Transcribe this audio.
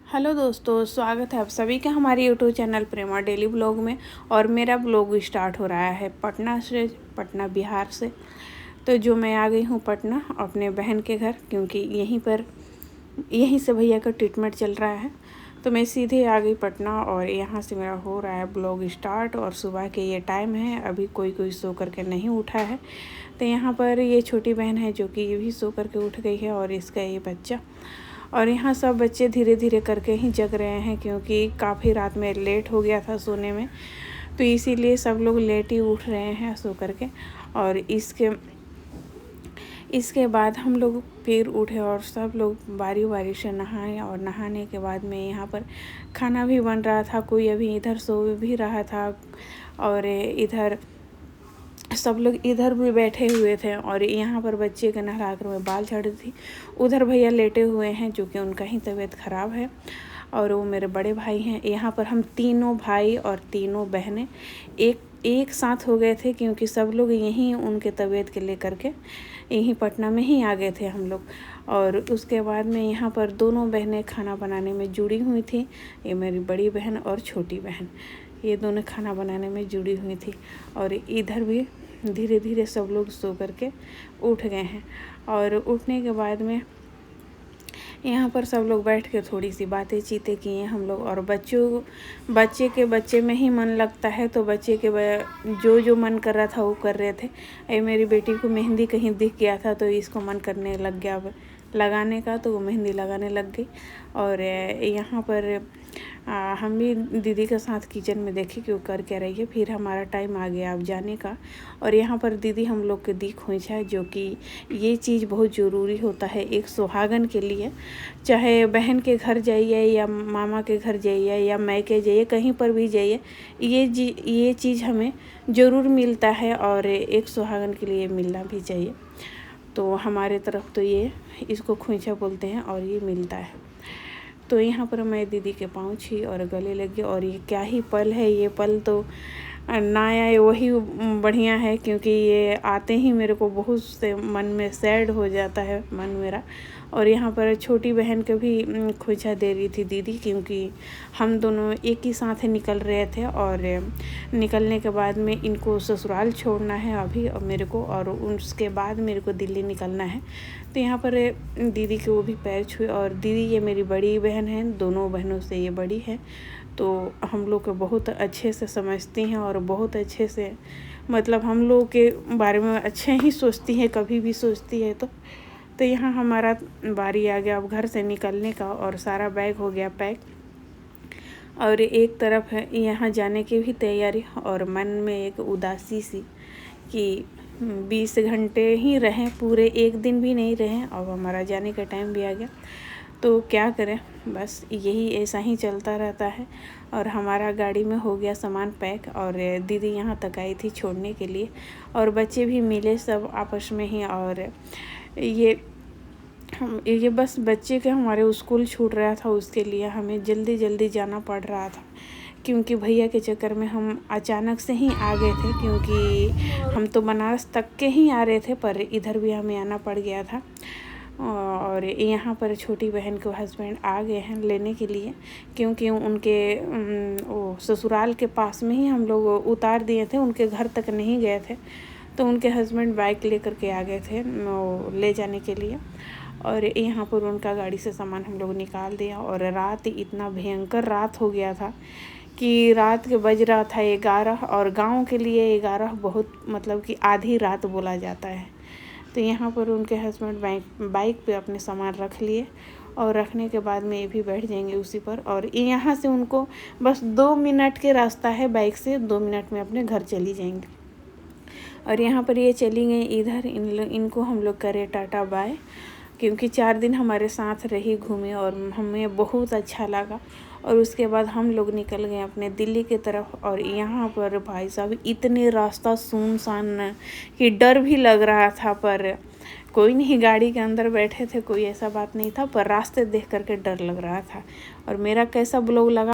Hello दोस्तों, स्वागत है आप सभी का हमारे यूट्यूब चैनल प्रेमा डेली ब्लॉग में। और मेरा ब्लॉग स्टार्ट हो रहा है पटना बिहार से। तो जो मैं आ गई हूँ पटना अपने बहन के घर, क्योंकि यहीं से भैया का ट्रीटमेंट चल रहा है। तो मैं सीधे आ गई पटना और यहाँ से मेरा हो रहा है ब्लॉग स्टार्ट। और सुबह के ये टाइम है, अभी कोई सो करके नहीं उठा है। तो यहाँ पर ये छोटी बहन है जो कि ये भी सो करके उठ गई है, और इसका ये बच्चा। और यहाँ सब बच्चे धीरे धीरे करके ही जग रहे हैं, क्योंकि काफ़ी रात में लेट हो गया था सोने में। तो इसीलिए सब लोग लेट ही उठ रहे हैं सो करके। और इसके बाद हम लोग फिर उठे और सब लोग बारी बारी से नहाए। और नहाने के बाद में यहाँ पर खाना भी बन रहा था। कोई अभी इधर सो भी रहा था और इधर सब लोग इधर भी बैठे हुए थे। और यहाँ पर बच्चे के नहला कर मैं बाल झाड़ रही थी। उधर भैया लेटे हुए हैं, जो कि उनका ही तबीयत ख़राब है, और वो मेरे बड़े भाई हैं। यहाँ पर हम तीनों भाई और तीनों बहनें एक साथ हो गए थे, क्योंकि सब लोग यहीं उनके तबीयत के लेकर के यहीं पटना में ही आ गए थे हम लोग। और उसके बाद में यहाँ पर दोनों बहनें खाना बनाने में जुड़ी हुई थी। ये मेरी बड़ी बहन और छोटी बहन, ये दोनों खाना बनाने में जुड़ी हुई थी। और इधर भी धीरे धीरे सब लोग सो करके उठ गए हैं। और उठने के बाद में यहाँ पर सब लोग बैठ के थोड़ी सी बातें चीतें किए हम लोग। और बच्चे में ही मन लगता है, तो बच्चे के जो मन कर रहा था वो कर रहे थे। मेरी बेटी को मेहंदी कहीं दिख गया था, तो इसको मन करने लग गया लगाने का, तो वो मेहंदी लगाने लग गई। और यहाँ पर हम भी दीदी के साथ किचन में देखे कि वो कर क्या रही है। फिर हमारा टाइम आ गया अब जाने का। और यहाँ पर दीदी हम लोग के दी खोइंच है, जो कि ये चीज़ बहुत ज़रूरी होता है एक सुहागन के लिए। चाहे बहन के घर जाइए या मामा के घर जाइए या मैके जाइए, कहीं पर भी जाइए, ये चीज़ हमें ज़रूर मिलता है, और एक सुहागन के लिए मिलना भी चाहिए। तो हमारे तरफ तो ये इसको खोइंचा बोलते हैं, और ये मिलता है। तो यहाँ पर मैं दीदी के पाँव छी और गले लगी। और ये क्या ही पल है, ये पल तो ना आए वही बढ़िया है, क्योंकि ये आते ही मेरे को बहुत से मन में सैड हो जाता है मन मेरा। और यहाँ पर छोटी बहन के भी खोइंचा दे रही थी दीदी, क्योंकि हम दोनों एक ही साथ निकल रहे थे। और निकलने के बाद में इनको ससुराल छोड़ना है अभी मेरे को, और उसके बाद मेरे को दिल्ली निकलना है। तो यहाँ पर दीदी के वो भी पैर छुए। और दीदी ये मेरी बड़ी बहन है, दोनों बहनों से ये बड़ी है, तो हम लोग को बहुत अच्छे से समझती हैं और बहुत अच्छे से मतलब हम लोग के बारे में अच्छे ही सोचती है, कभी भी सोचती है। तो यहाँ हमारा बारी आ गया अब घर से निकलने का, और सारा बैग हो गया पैक। और एक तरफ है यहाँ जाने की भी तैयारी, और मन में एक उदासी सी कि 20 घंटे ही रहें, पूरे एक दिन भी नहीं रहें। अब हमारा जाने का टाइम भी आ गया, तो क्या करें, बस यही ऐसा ही चलता रहता है। और हमारा गाड़ी में हो गया सामान पैक, और दीदी यहाँ तक आई थी छोड़ने के लिए, और बच्चे भी मिले सब आपस में ही। और ये बस बच्चे के हमारे स्कूल छूट रहा था, उसके लिए हमें जल्दी जल्दी जाना पड़ रहा था, क्योंकि भैया के चक्कर में हम अचानक से ही आ गए थे। क्योंकि हम तो बनारस तक के ही आ रहे थे, पर इधर भी हमें आना पड़ गया था। और यहाँ पर छोटी बहन के हस्बैंड आ गए हैं लेने के लिए, क्योंकि उनके वो ससुराल के पास में ही हम लोग उतार दिए थे, उनके घर तक नहीं गए थे। तो उनके हस्बैंड बाइक लेकर के आ गए थे वो ले जाने के लिए। और यहाँ पर उनका गाड़ी से सामान हम लोग निकाल दिया। और रात इतना भयंकर रात हो गया था कि रात के बज रहा था 11, और गांव के लिए 11 बहुत मतलब कि आधी रात बोला जाता है। तो यहाँ पर उनके हस्बैंड बाइक पे अपने सामान रख लिए, और रखने के बाद में ये भी बैठ जाएंगे उसी पर। और यहाँ से उनको बस 2 मिनट के रास्ता है, बाइक से 2 मिनट में अपने घर चली जाएंगे। और यहाँ पर ये चली गई इधर, इनको हम लोग करे टाटा बाय, क्योंकि 4 दिन हमारे साथ रही, घूमे, और हमें बहुत अच्छा लगा। और उसके बाद हम लोग निकल गए अपने दिल्ली की तरफ। और यहाँ पर भाई साहब इतने रास्ता सुनसान कि डर भी लग रहा था, पर कोई नहीं, गाड़ी के अंदर बैठे थे, कोई ऐसा बात नहीं था, पर रास्ते देख करके डर लग रहा था। और मेरा कैसा ब्लॉग लगा